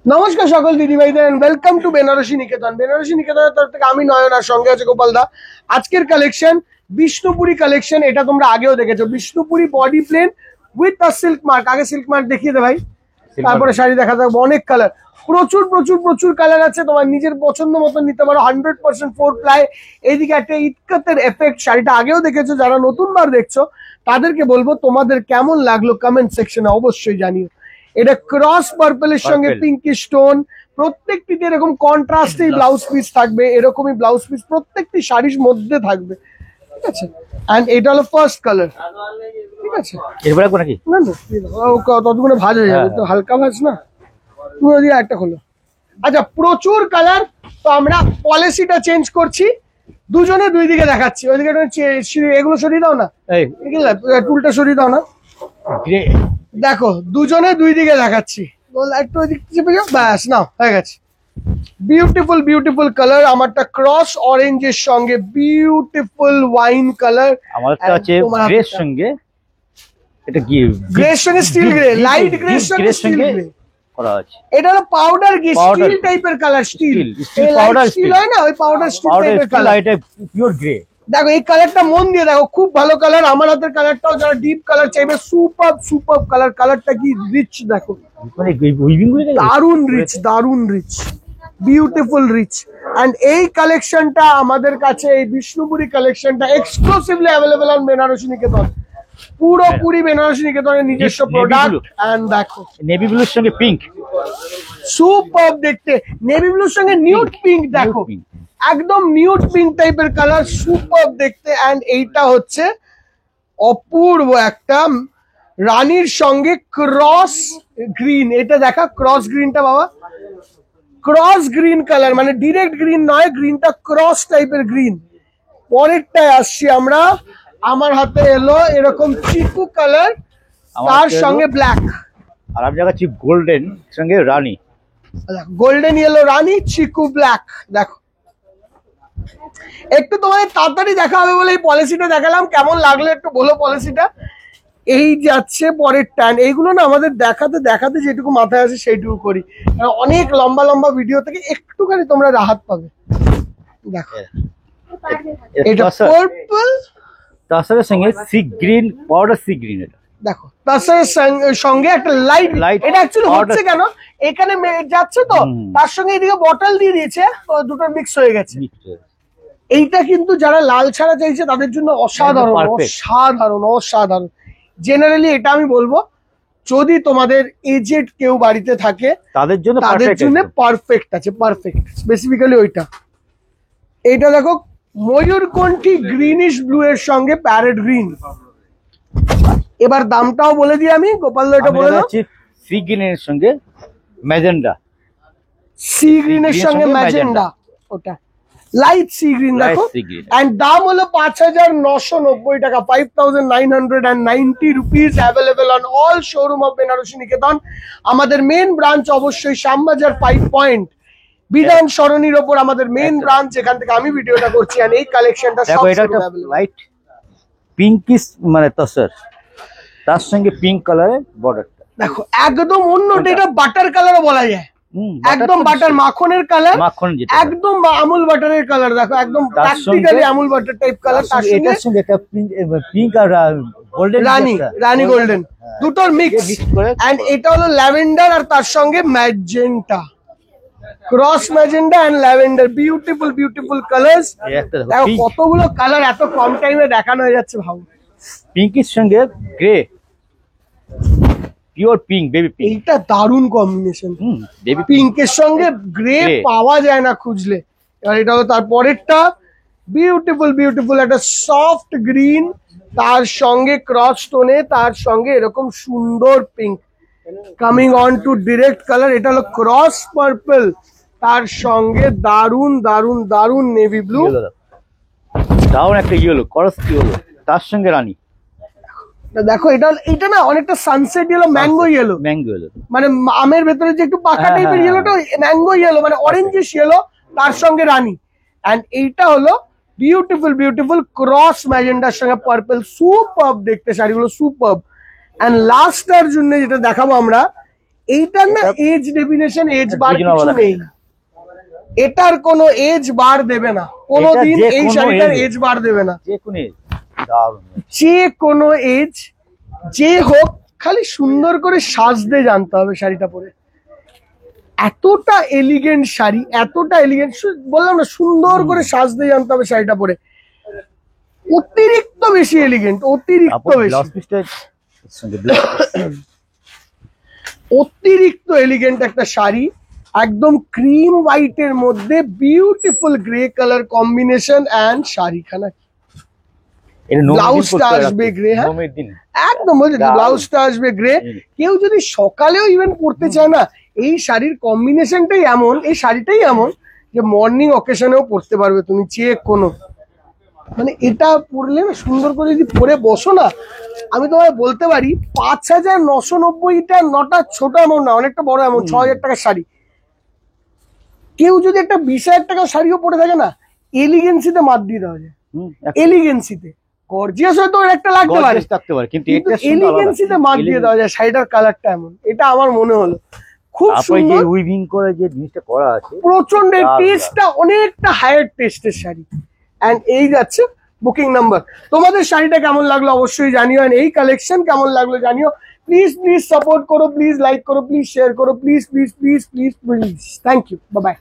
নমস্কার সকল দিদি ভাইদের এন্ড ওয়েলকাম টু বেনারসি নিকেতন। বেনারসি নিকেতনের তরফ থেকে আমি নয়ন আর সঙ্গে আছে গোপাল দা। আজকের কালেকশন বিষ্ণুপুরি কালেকশন। এটা তোমরা আগেও দেখেছো, Bishnupuri body plain with a silk mark. আগে সিল্ক মার্ক দেখিয়ে দে ভাই, তারপরে শাড়ি দেখা থাকবে। অনেক কালার, প্রচুর প্রচুর প্রচুর কালার আছে, তোমার নিজের পছন্দ মতো নিতে পারো। 100% 4 প্লাই। এইদিকে একটা ইটকাতের এফেক্ট, শাড়িটা আগেও দেখেছো। যারা নতুনবার দেখছো তাদেরকে বলবো তোমাদের কেমন লাগলো কমেন্ট সেকশনে অবশ্যই জানিও। এটা ক্রস পার্পলের সঙ্গে পিঙ্কি স্টোন, প্রত্যেকটিতে এরকম কন্ট্রাস্টে ব্লাউজ পিস থাকবে, এরকমই ব্লাউজ পিস প্রত্যেকটি শাড়ির মধ্যে থাকবে, ঠিক আছে। এন্ড এটা হলো ফার্স্ট কালার, ঠিক আছে। এরপরে কোন কি না না ততক্ষণে ভাজ হয়ে যাবে, তো হালকা ভাজ না, পুরো দিয়ে একটা হলো। আচ্ছা, প্রচুর কালার। তো আমরা পলিসিটা চেঞ্জ করছি, দুজনে দুই দিকে দেখাচ্ছি। ওইদিকে এগুলো সরিয়ে দাও না, টুলটা সরিয়ে দাও না। দেখো দুজনে দুই দিকে দেখাচ্ছি, একটু ওই দিক চেপে যাও, ব্যাস নাও হয়ে গেছে। Beautiful beautiful colour. আমারটা ক্রস অরেঞ্জের সঙ্গে বিউটিফুল ওয়াইন কালার। আমারটা আছে গ্রের সঙ্গে, এটা কি গ্রের সঙ্গে স্টিল গ্রে, লাইট গ্রে সঙ্গে স্টিল গ্রে করা আছে। এটা হলো পাউডার গ্রে, স্টিল টাইপের কালার। স্টিল পাউডার স্টিল হয় না, ওই পাউডার স্টিল টাইপের কালার। এটা পিওর গ্রে। দেখো এই কালারটা মন দিয়ে দেখো, খুব ভালো কালার। আমার হাতের কালারটাও যারা ডিপ কালার চাইবে, সুপার সুপার কালার। কালারটা কি রিচ দেখো, মানে উইভিং করে দারুন রিচ, দারুন রিচ, বিউটিফুল রিচ। এন্ড এই কালেকশনটা আমাদের কাছে, এই বিষ্ণুপুরি কালেকশনটা এক্সক্লুসিভলি অ্যাভেলেবল অন বেনারসি নিকেতন। পুরোপুরি বেনারসি নিকেতনের নিজস্ব প্রোডাক্ট। এন্ড দেখো নেভি ব্লুর সঙ্গে পিঙ্ক, সুপার দেখতে। নেভি ব্লুর সঙ্গে নিউড পিঙ্ক, দেখো একদম নিউড পিঙ্ক টাইপের কালার, সুপার দেখতে। এন্ড এইটা হচ্ছে অপূর্ব একটা রানীর সঙ্গে ক্রস গ্রিন। এটা দেখা ক্রস গ্রিনটা বাবা, ক্রস গ্রিন কালার, মানে ডিরেক্ট গ্রিন নয়, গ্রিনটা ক্রস টাইপের গ্রিন। পরেরটায় আসছি আমরা, আমার হাতে এলো এরকম চিকু কালার, তার সঙ্গে ব্ল্যাক। আর আমি দেখাচ্ছি গোল্ডেন সঙ্গে রানী, গোল্ডেন ইয়েলো রানী, চিকু ব্ল্যাক। দেখো একটু তোমাদের তাড়াতাড়ি দেখা হবে বলে এই পলিসিটা দেখালাম। কেমন লাগলো একটু বলো পলিসিটা। এই যাচ্ছে পরের টান। এইগুলো না আমাদের দেখাতে দেখাতে যেটুকু মাথায় আসে সেইটুকু করি, অনেক লম্বা লম্বা ভিডিও থেকে একটুখানি তোমরা রাহাত পাবে। দেখো এটা পার্পল, তার সঙ্গে sea green, powder sea green. এটা দেখো তার সঙ্গে একটা লাইট। এটা অ্যাকচুয়ালি হচ্ছে কেন, এখানে যাচ্ছে তো তার সঙ্গে এদিকে বটল দিয়ে দিয়েছে, তো দুটো মিক্স হয়ে গেছে। এইটা কিন্তু যারা লাল ছাড়া চাইছে তাদের জন্য অসাধারণ অসাধারণ অসাধারণ। জেনারেলি এটা আমি বলবো, যদি তোমাদের এজেড কেউ বাড়িতে থাকে তাদের জন্য পারফেক্ট আছে, পারফেক্ট স্পেসিফিক্যালি ওইটা। এইটা দেখো ময়ূরকণ্ঠী গ্রিনিশ ব্লু এর সঙ্গে প্যারেট গ্রিন। এবার দামটাও বলে দিই আমি, গোপাল এটা বলে দাও। সি গ্রিনের সঙ্গে ম্যাজেন্ডা, সি গ্রিনের সঙ্গে ম্যাজেন্ডা, ওটা লাইট সি গ্রিন দেখো। এন্ড দাম হলো 5,990 টাকা, 5,990 rupees. Available on all showroom of Benarasi Niketan. আমাদের মেন ব্রাঞ্চ অবশ্যই শ্যামবাজার 5 পয়েন্ট বিধান সরণির ওপর আমাদের মেন ব্রাঞ্চ, যেখান থেকে আমি ভিডিওটা করছি। আর এই কালেকশনটা সব লাইট পিঙ্কিশ, মানে তসর, তার সঙ্গে পিঙ্ক কালারের বর্ডারটা দেখো একদম অন্যটা। এটা বাটার কালারও বলা যায়, একদম বাটার মাখনের কালার, একদম আমুল বাটারের কালার। দেখো একদম practically Amul butter type colour. তার এটার সঙ্গে একটা পিঙ্ক আর গোল্ডেন, রানী গোল্ডেন দুটোর মিক্স। এন্ড এটা হলো ল্যাভেন্ডার আর তার সঙ্গে magenta, cross magenta and lavender. Beautiful beautiful colours. দেখো কতগুলো কালার এত কম টাইমে দেখানো হয়ে যাচ্ছে, ভাবো। পিঙ্কের সঙ্গে grey, pure pink, baby pink. এইটা দারুণ কম্বিনেশন, বেবি পিঙ্কের সঙ্গে গ্রে পাওয়া যায় না খুঁজলে। এবার এটা হলো তারপরেরটা, বিউটিফুল বিউটিফুল একটা সফট গ্রিন, তার সঙ্গে ক্রস স্টোনে, তার সঙ্গে এরকম সুন্দর pink coming on to direct colour. এটা হলো ক্রস পার্পল, তার সঙ্গে দারুন দারুন দারুন নেভি ব্লু, দারুন একটা ইয়েলো, ক্রস ইয়েলো, তার সঙ্গে রানী। দেখো এটা না অনেকটা সানসেট ইয়েলো, ম্যাঙ্গো ইয়েলো, মানে আমের ভেতরে যে একটু পাকা টাইপের ইয়েলোটা, ম্যাঙ্গো ইয়েলো মানে অরেঞ্জিশ ইয়েলো, তার সঙ্গে রানী। এন্ড এইটা হলো বিউটিফুল বিউটিফুল ক্রস ম্যাজেন্ডার সঙ্গে পার্পল। সুপারব দেখতে শাড়িগুলো, সুপারব। এন্ড লাস্টটার জন্য যেটা দেখাবো আমরা, এইটার না এজ ডেফিনেশন, এজ বার Original কিছু ওয়ালা। নেই, এটার কোনো এজ বার দেবে না কোনোদিন, যে এই কোনো শাড়িটার age এ। এজ বার দেবে না, যে কোনো দারুণ। যে কোনো এজ যে হোক, খালি সুন্দর করে সাজতে জানতে হবে শাড়িটা পরে। এতটা এলিগেন্ট শাড়ি, এতটা এলিগেন্ট, বললাম না সুন্দর করে সাজতে জানতে হবে শাড়িটা পরে, অতিরিক্ত বেশি এলিগেন্ট, অতিরিক্ত তারপর বেশি, ব্লাউজ পিসটা সঙ্গে ব্লাউজ অতিরিক্ত এলিগেন্ট একটা শাড়ি, একদম ক্রিম হোয়াইটের মধ্যে beautiful grey colour combination, and শাড়িখানা ব্লাউজটা আসবে গ্রে, হ্যাঁ নোমের দিন একদম বলছি, দারুণ। ব্লাউজটা আসবে গ্রে। কেউ যদি সকালেও ইভেন পড়তে চায় না, এই শাড়ির কম্বিনেশনটাই এমন, এই শাড়িটাই এমন যে মর্নিং অকেশনেও পড়তে পারবে তুমি, চেক কোনো, মানে এটা পরলে না সুন্দর করে যদি পরে বসো না, আমি তোমায় বলতে পারি 5,990টা নটা ছোট অ্যামাউন্ট না, অনেকটা বড় অ্যামাউন্ট, 6,000 টাকার শাড়ি। কেউ যদি একটা 20,000 টাকার শাড়িও পরে থাকে না, এলিগেন্সিতে মাত দিয়ে দেওয়া যায়, এলিগেন্সিতে। গর্জিয়াস হয়তো ওর একটা লাগতে পারে, থাকতে পারে, কিন্তু কিন্তু এটা এলিগেন্সিতে মাত দিয়ে দেওয়া যায়, শাড়িটার কালারটা এমন, এটা আমার মনে হলো খুব তারপরে যে সুন্দর, উইভিং করে যে জিনিসটা করা আছে, প্রচন্ড দারুণ। টেস্টটা অনেকটা হায়ার টেস্টের শাড়ি। এন্ড এই যাচ্ছে বুকিং নাম্বার। তোমাদের শাড়িটা কেমন লাগলো অবশ্যই জানিও, এন্ড এই কালেকশন কেমন লাগলো জানিও। প্লিজ প্লিজ সাপোর্ট করো, প্লিজ লাইক করো, প্লিজ শেয়ার করো, please please please please please. Thank you, bye by.